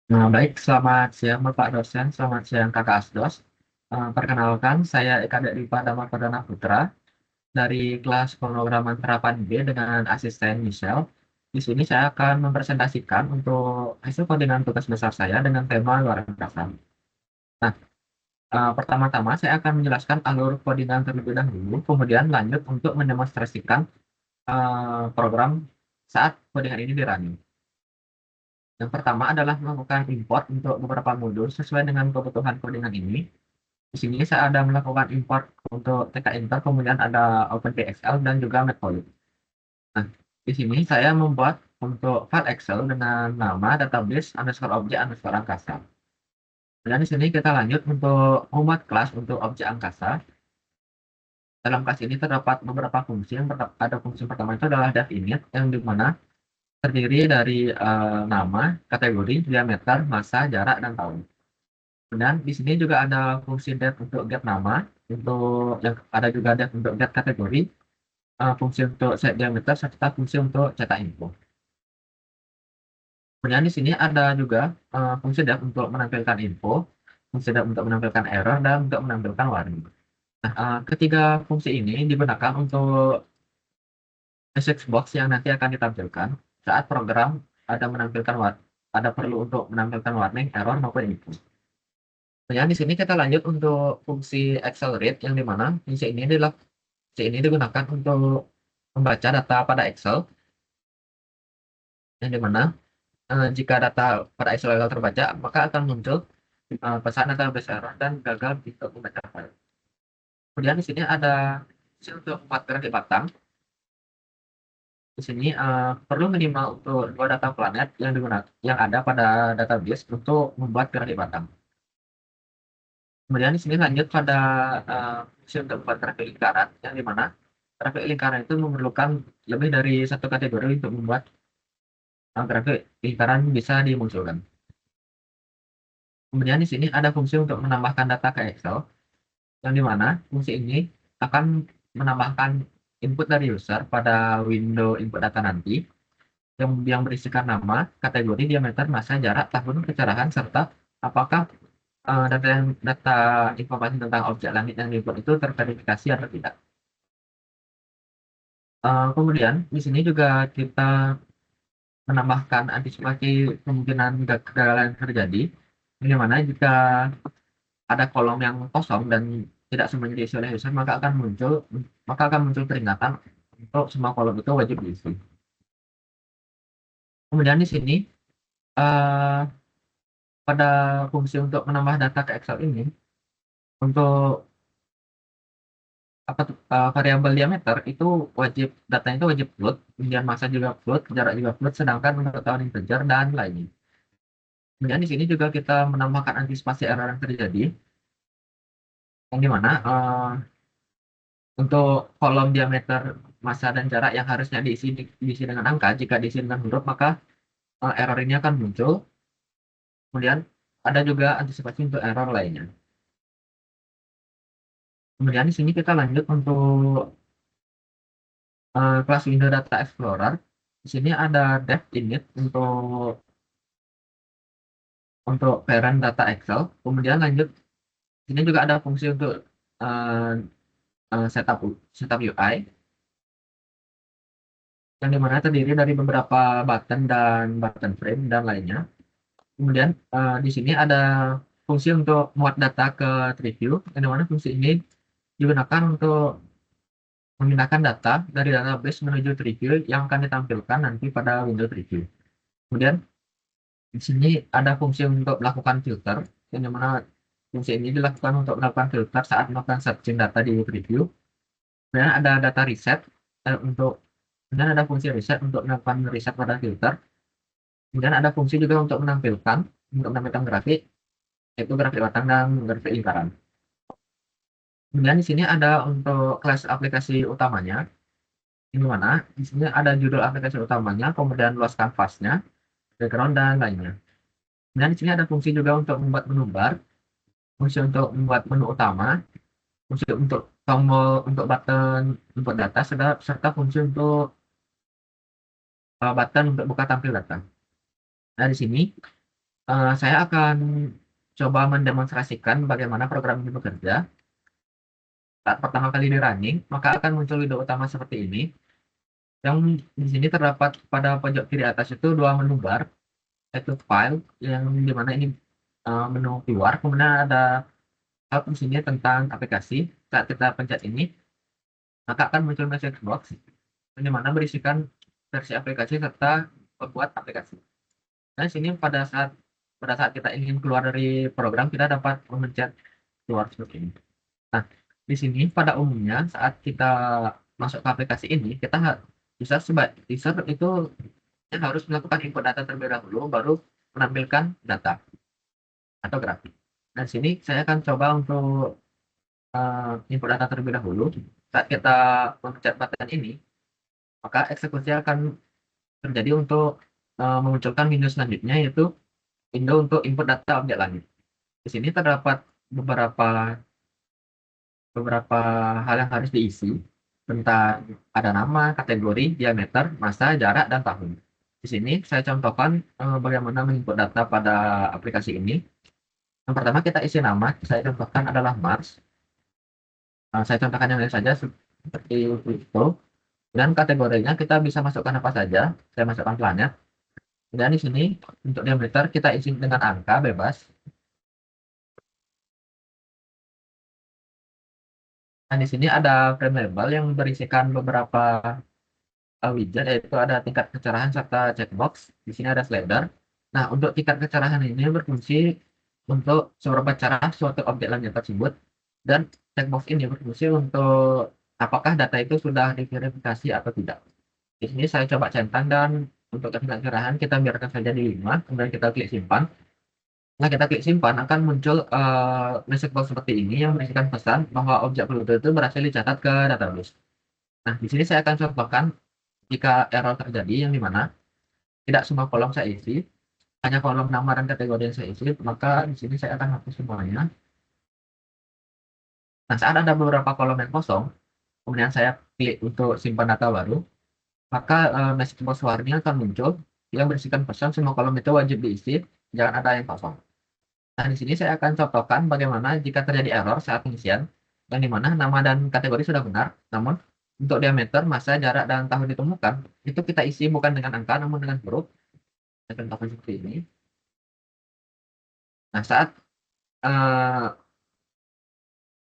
Baik, selamat siang Bapak dosen, selamat siang Kakak Asdos. Perkenalkan, saya Eka Dipa Dama Perdana Putra dari kelas pemrograman terapan B dengan asisten Michelle. Di sini saya akan mempresentasikan untuk hasil codingan tugas besar saya dengan tema luar angkasa. Nah, pertama-tama saya akan menjelaskan alur codingan terlebih dahulu, kemudian lanjut untuk mendemonstrasikan program saat codingan ini dirunning. Yang pertama adalah melakukan import untuk beberapa modul sesuai dengan kebutuhan codingan ini. Di sini saya ada melakukan import untuk TK-Inter, kemudian ada OpenPXL dan juga Matplotlib. Nah, di sini saya membuat untuk file Excel dengan nama database underscore objek underscore angkasa. Dan di sini kita lanjut untuk membuat kelas untuk objek angkasa. Dalam kelas ini terdapat beberapa fungsi. Ada fungsi pertama itu adalah def init, yang dimana terdiri dari nama, kategori, diameter, massa, jarak, dan tahun. Dan di sini juga ada fungsi def untuk get nama, untuk yang ada juga def untuk get kategori, fungsi untuk set diameter, serta fungsi untuk cetak info. Kemudian di sini ada juga fungsi def untuk menampilkan info, fungsi def untuk menampilkan error, dan untuk menampilkan warning. Nah, ketiga fungsi ini digunakan untuk message box yang nanti akan ditampilkan saat program ada perlu untuk menampilkan warning, error, maupun info. Kemudian di sini kita lanjut untuk fungsi accelerate, yang dimana fungsi ini digunakan untuk membaca data pada Excel, yang dimana jika data pada Excel gagal terbaca, maka akan muncul pesan database error dan gagal untuk membaca file. Kemudian di sini ada fungsi untuk empat grafik batang. Di sini perlu minimal untuk dua data planet yang ada pada database untuk membuat grafik batang. Kemudian di sini lanjut pada fungsi untuk membuat grafik lingkaran, yang dimana grafik lingkaran itu memerlukan lebih dari satu kategori untuk membuat grafik lingkaran bisa dimunculkan. Kemudian di sini ada fungsi untuk menambahkan data ke Excel, yang dimana fungsi ini akan menambahkan input dari user pada window input data nanti, yang berisikan nama, kategori, diameter, massa, jarak, tahun, kecerahan, serta apakah data informasi tentang objek langit yang diinput itu terverifikasi atau tidak. Kemudian di sini juga kita menambahkan antisipasi kemungkinan kegagalan yang terjadi, di mana jika ada kolom yang kosong dan tidak semuanya diisi oleh user, maka akan muncul peringatan untuk semua kolom itu wajib diisi. Kemudian di sini eh, pada fungsi untuk menambah data ke Excel ini, untuk variabel diameter itu datanya itu wajib float, kemudian massa juga float, jarak juga float, sedangkan untuk tahun integer dan lainnya. Kemudian di sini juga kita menambahkan antisipasi error yang terjadi, yang dimana untuk kolom diameter, massa, dan jarak yang harusnya diisi dengan angka, jika diisi dengan huruf, maka error ini akan muncul. Kemudian ada juga antisipasi untuk error lainnya. Kemudian di sini kita lanjut untuk kelas Windows Data Explorer. Di sini ada dev init untuk parent data Excel. Kemudian lanjut, sini juga ada fungsi untuk eh, setup UI, yang dimana terdiri dari beberapa button dan button frame dan lainnya. Kemudian di sini ada fungsi untuk muat data ke TreeView, yang dimana fungsi ini digunakan untuk memindahkan data dari database menuju TreeView yang akan ditampilkan nanti pada window TreeView. Kemudian di sini ada fungsi untuk melakukan filter, yang dimana fungsi ini dilakukan untuk melakukan filter saat melakukan searching data di preview. Kemudian ada data reset untuk kemudian ada fungsi reset untuk melakukan reset pada filter. Kemudian ada fungsi juga untuk menampilkan grafik, yaitu grafik batang dan grafik lingkaran. Kemudian di sini ada untuk kelas aplikasi utamanya, di mana di sini ada judul aplikasi utamanya, kemudian luas kanvasnya, background, dan lainnya. Kemudian di sini ada fungsi juga untuk membuat menu bar, fungsi untuk membuat menu utama, fungsi untuk tombol untuk button input data, serta fungsi untuk button untuk buka tampil data. Nah, di sini Saya akan coba mendemonstrasikan bagaimana program ini bekerja. Saat pertama kali di running, maka akan muncul window utama seperti ini. Yang di sini terdapat pada pojok kiri atas itu dua menu bar, yaitu file, yang dimana ini menu keluar. Kemudian ada tab di sini tentang aplikasi. Saat kita pencet ini, maka akan muncul message box, yang dimana berisikan versi aplikasi serta pembuat aplikasi. Nah, di sini pada saat kita ingin keluar dari program, kita dapat memencet keluar seperti ini. Nah, di sini pada umumnya saat kita masuk ke aplikasi ini, kita user itu harus melakukan input data terlebih dahulu, baru menampilkan data atau grafik. Nah, di sini saya akan coba untuk input data terlebih dahulu. Saat kita memencet button ini, maka eksekusi akan terjadi untuk memunculkan window selanjutnya, yaitu window untuk input data objek langit. Di sini terdapat beberapa beberapa hal yang harus diisi tentang ada nama, kategori, diameter, masa, jarak, dan tahun. Di sini saya contohkan bagaimana menginput data pada aplikasi ini. Yang pertama kita isi nama, saya contohkan adalah Mars. Saya contohkan yang lain saja seperti itu. Dan kategorinya kita bisa masukkan apa saja. Saya masukkan planet. Dan di sini untuk diameter kita isi dengan angka bebas. Dan di sini ada frame label yang berisikan beberapa widget, yaitu ada tingkat kecerahan serta checkbox. Di sini ada slider. Nah, untuk tingkat kecerahan ini berfungsi untuk seberapa cerah suatu objek langit tersebut, dan checkbox ini berfungsi untuk apakah data itu sudah diverifikasi atau tidak. Di sini saya coba centang, dan untuk tingkat kecerahan kita biarkan saja di 5, kemudian kita klik simpan. Nah, kita klik simpan, akan muncul message box seperti ini yang berisikan pesan bahwa objek Pluto itu berhasil dicatat ke database. Nah, di sini saya akan contohkan jika error terjadi, yang dimana tidak semua kolom saya isi, hanya kolom nama dan kategori yang saya isi, maka di sini saya akan hapus semuanya. Nah, saat ada beberapa kolom yang kosong, kemudian saya klik untuk simpan data baru, maka message box warning akan muncul yang berisikan pesan semua kolom itu wajib diisi, jangan ada yang kosong. Nah, di sini saya akan contohkan bagaimana jika terjadi error saat pengisian, yang dimana nama dan kategori sudah benar, namun untuk diameter, massa, jarak, dan tahun ditemukan, itu kita isi bukan dengan angka, namun dengan huruf. Saya contohkan seperti ini. Nah, saat uh,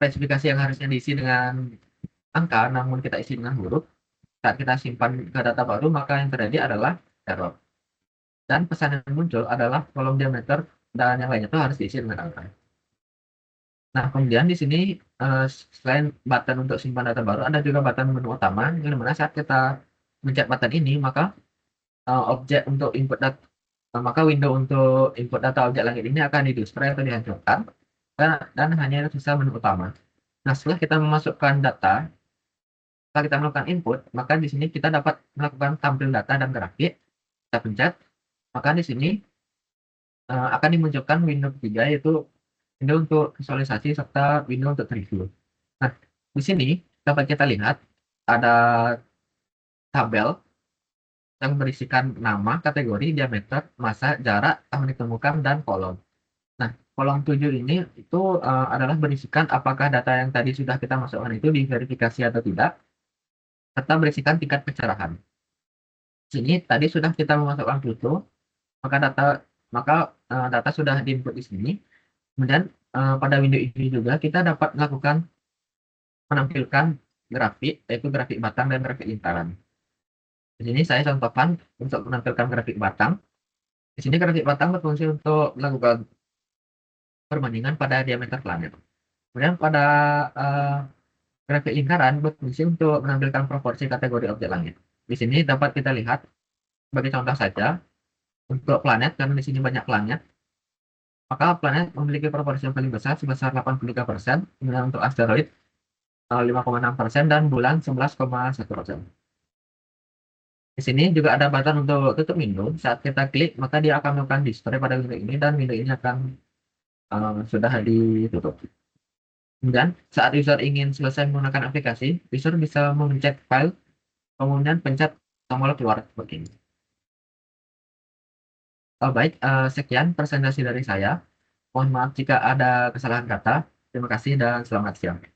spesifikasi yang harusnya diisi dengan angka, namun kita isi dengan huruf, saat kita simpan ke data baru, maka yang terjadi adalah error. Dan pesan yang muncul adalah kolom diameter dan yang lainnya itu harus diisi dengan angka. Nah, kemudian di sini selain button untuk simpan data baru, ada juga button menu utama, yang mana saat kita mencet button ini, maka objek untuk input data, maka window untuk input data objek langit ini akan di-display atau dihancurkan, dan hanya tersisa menu utama. Nah, setelah kita memasukkan data, setelah kita melakukan input, maka di sini kita dapat melakukan tampil data dan grafik. Kita pencet, maka di sini akan dimunculkan window ketiga, yaitu window untuk visualisasi serta window untuk review. Nah, di sini dapat kita lihat ada tabel yang berisikan nama, kategori, diameter, massa, jarak, tahun ditemukan, dan kolom. Nah, kolom 7 ini itu adalah berisikan apakah data yang tadi sudah kita masukkan itu diverifikasi atau tidak, serta berisikan tingkat kecerahan. Sini tadi sudah kita memasukkan Pluto, maka data sudah diinput di sini. Kemudian pada window ini juga kita dapat melakukan menampilkan grafik, yaitu grafik batang dan grafik lingkaran. Di sini saya contohkan untuk menampilkan grafik batang. Di sini grafik batang berfungsi untuk melakukan perbandingan pada diameter planet. Kemudian pada uh, grafik lingkaran berfungsi untuk menampilkan proporsi kategori objek langit. Di sini dapat kita lihat sebagai contoh saja untuk planet, karena di sini banyak planet, maka planet memiliki proporsi yang paling besar sebesar 83%, kemudian untuk asteroid 5,6%, dan bulan 11,1%. Di sini juga ada button untuk tutup window. Saat kita klik, maka dia akan melakukan display pada window ini, dan window ini akan sudah ditutup. Kemudian saat user ingin selesai menggunakan aplikasi, user bisa memencet file, kemudian pencet tombol keluar seperti ini. Baik, sekian presentasi dari saya. Mohon maaf jika ada kesalahan kata. Terima kasih dan selamat siang.